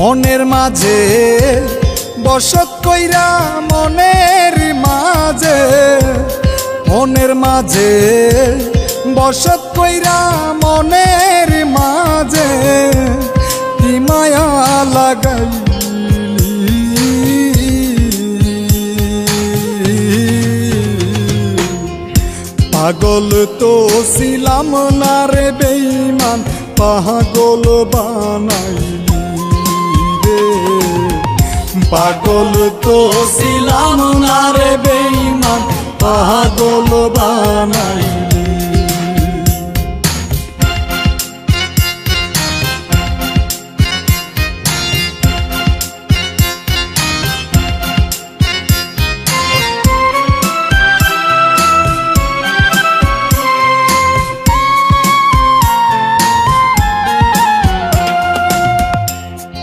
মনের মাঝে বসত কইরা মনের মাঝে, মনের মাঝে বসত কইরা মনের মাঝে কি মায়া লাগাইলি। পাগল তো ছিলাম না রে বেঈমান, পাগল বানাইলি রে। পাগল তো ছিলাম না রে বেঈমান, পাগল বানাইলি।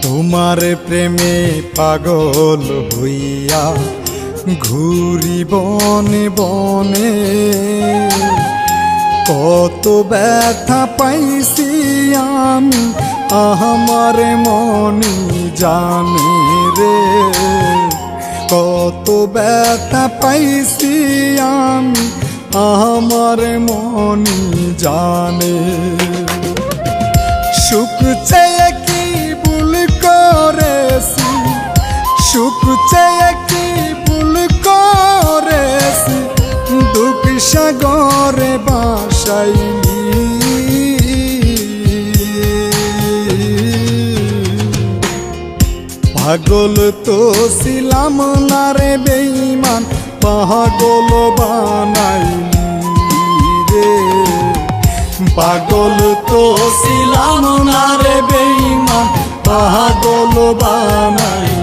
তোমার প্রেমে পাগল হইয়া ঘুরি বনে বনে, কত ব্যথা পাইছি আমি আমার মনে জানে রে। কত ব্যথা পাইছি আমি আমার মনে জানে। সুখ চেয়ে কি ভুল করেছি, সুখ চেয়ে কি ভুল করেছি, দুঃখ সাগরে ভাসাইলি। পাগল তো ছিলাম না রে বেঈমান, পাগল বানাইলি রে। পাগল তো ছিলাম না রে বেঈমান, পাগল বানাইলি।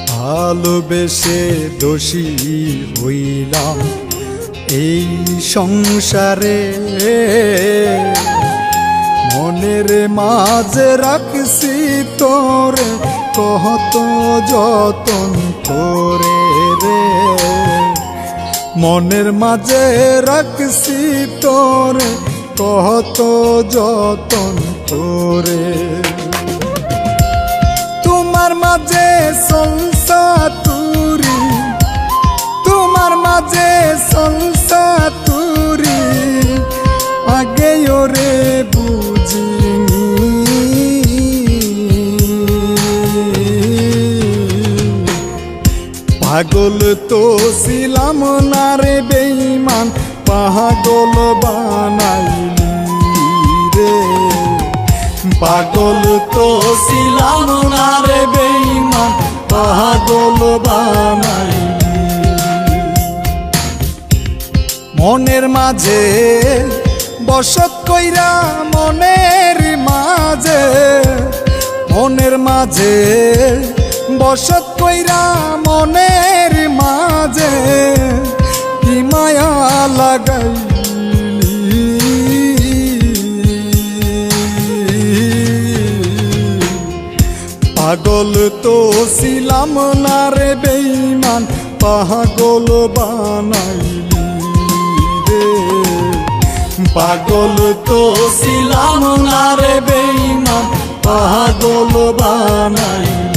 ভালোবেসে দোষী হইলাম এই সংসারে, মনের মাঝে রাখছি তোরে কত যতন করে রে। মনের মাঝে রাখছি তোরে কত যতন করে। তোমার মাঝে সংসা তুরি, তোমার মাঝে সংসা তুরি, আগে ওরে বুঝিনি। পাগল তো ছিলাম না রে বেঈমান, পাগল বানাইলি রে। পাগল তো ছিলাম না রে বেঈমান, পাগল বানাইলি। মনের মাঝে বসত কইরা মনের মাঝে, মনের মাঝে বসত কইরা মনের মাঝে কি মায়া লাগাইলি। পাগল তো ছিলাম না রে বেঈমান, পাগল বানাইলি রে। পাগল তো ছিলাম না রে বেঈমান, পাগল বানাইলি।